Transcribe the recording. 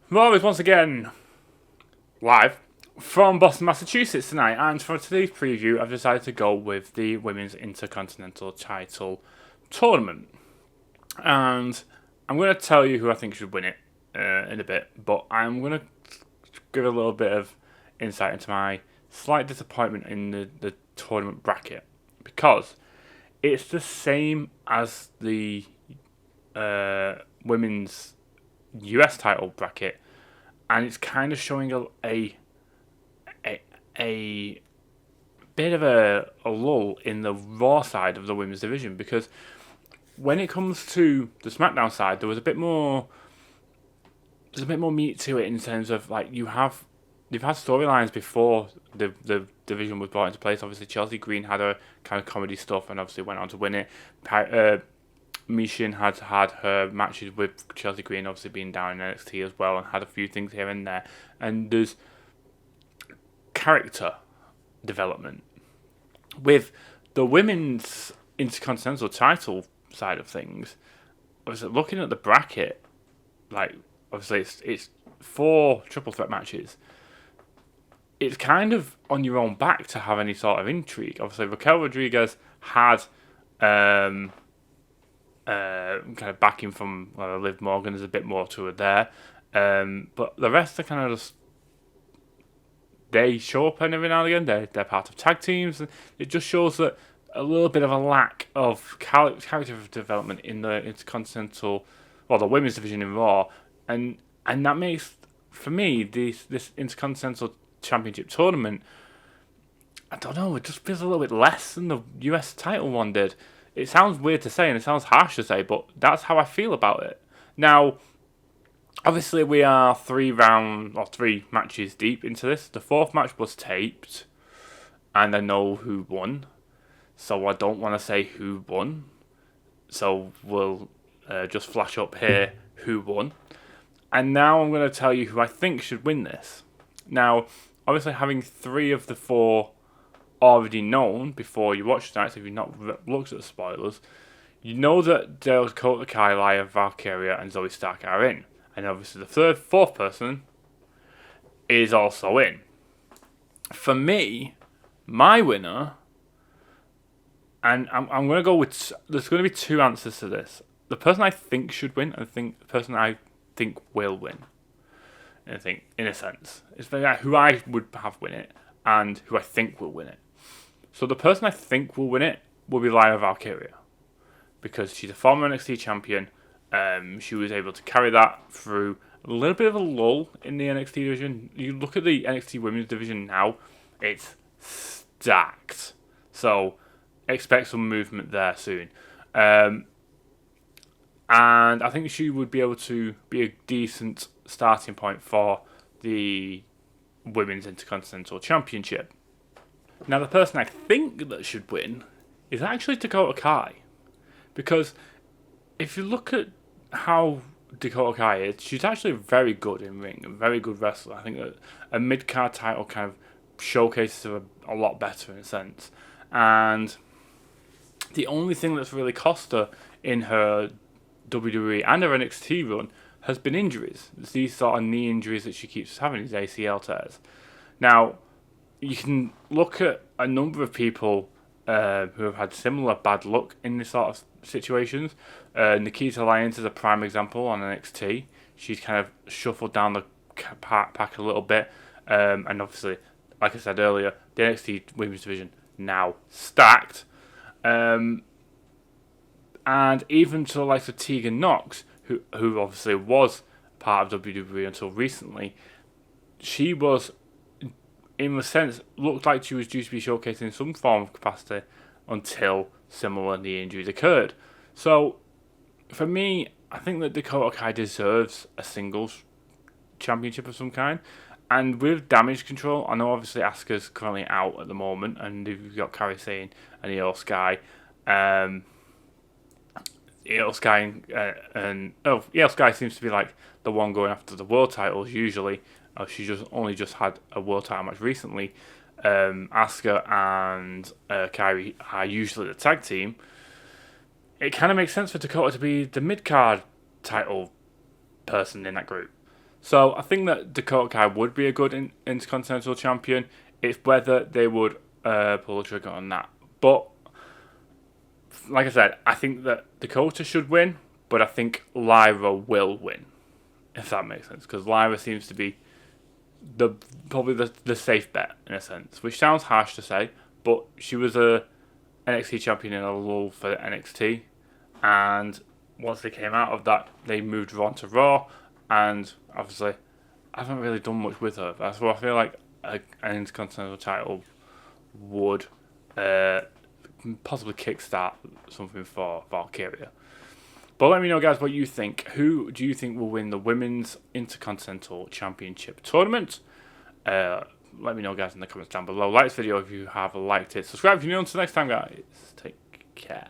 Raw is once again live from Boston, Massachusetts tonight, and for today's preview, I've decided to go with the Women's Intercontinental title tournament. And I'm going to tell you who I think should win it in a bit, but I'm going to give a little bit of insight into my slight disappointment in the tournament bracket because it's the same as the women's US title bracket, and it's kind of showing a bit of a lull in the Raw side of the women's division because when it comes to the SmackDown side, there was a bit more. There's a bit more meat to it in terms of like you've had storylines before the division was brought into place. Obviously, Chelsea Green had her kind of comedy stuff and obviously went on to win it. Mishin had her matches with Chelsea Green, obviously being down in NXT as well, and had a few things here and there. And there's character development with the women's Intercontinental title side of things. Obviously, looking at the bracket, like obviously it's 4 triple threat matches. It's kind of on your own back to have any sort of intrigue. Obviously, Raquel Rodriguez had kind of backing from Liv Morgan. There's a bit more to her there, but the rest are kind of just they show up and every now and again. They're part of tag teams. And it just shows that a little bit of a lack of character development in the Intercontinental, well, the women's division in Raw, and that makes for me this Intercontinental Championship tournament. I don't know. It just feels a little bit less than the US title one did. It sounds weird to say and it sounds harsh to say, but that's how I feel about it. Now, obviously, we are 3 matches deep into this. The 4th match was taped, and I know who won, so I don't want to say who won. So we'll just flash up here who won. And now I'm going to tell you who I think should win this. Now, obviously, having 3 of the 4 already known before you watch tonight, so if you've not looked at the spoilers, you know that Dakota Kai, Laya, Valkyria, and Zoe Stark are in. And obviously the 4th person is also in. For me, my winner, and I'm going to go with, there's going to be 2 answers to this. The person I think should win, and the person I think will win. I think, in a sense, it's who I would have win it, and who I think will win it. So the person I think will win it will be Lyra Valkyria, because she's a former NXT champion. She was able to carry that through a little bit of a lull in the NXT division. You look at the NXT women's division now, it's stacked. So expect some movement there soon. And I think she would be able to be a decent starting point for the Women's Intercontinental Championship. Now, the person I think that should win is actually Dakota Kai. Because if you look at how Dakota Kai is, she's actually very good in ring, a very good wrestler. I think a mid-card title kind of showcases her a lot better in a sense. And the only thing that's really cost her in her WWE and her NXT run has been injuries. It's these sort of knee injuries that she keeps having, these ACL tears. Now, you can look at a number of people who have had similar bad luck in this sort of situations. Nikita Lyons is a prime example on NXT. She's kind of shuffled down the pack a little bit. And obviously, like I said earlier, the NXT Women's Division now stacked. And even to the likes of Tegan Nox, who obviously was part of WWE until recently, she was, in a sense, looked like she was due to be showcased in some form of capacity until similar knee injuries occurred. So, for me, I think that Dakota Kai deserves a singles championship of some kind. And with damage control, I know obviously Asuka's currently out at the moment, and you've got Kairi Sane and Io Sky. Io Sky Io Sky seems to be like the one going after the world titles usually. She just had a world title match recently. Asuka and Kairi are usually the tag team. It kind of makes sense for Dakota to be the mid card title person in that group. So I think that Dakota Kai would be a good Intercontinental champion. It's whether they would pull the trigger on that. But like I said, I think that Dakota should win, but I think Lyra will win, if that makes sense. Because Lyra seems to be probably the safe bet in a sense, which sounds harsh to say, but she was a NXT champion in a lull for NXT, and once they came out of that, they moved her on to Raw, and obviously, I haven't really done much with her. That's why I feel like an Intercontinental title would possibly kickstart something for Valkyria. But let me know, guys, what you think. Who do you think will win the Women's Intercontinental Championship tournament? Let me know, guys, in the comments down below. Like this video if you have liked it. Subscribe if you're new. Until next time, guys. Take care.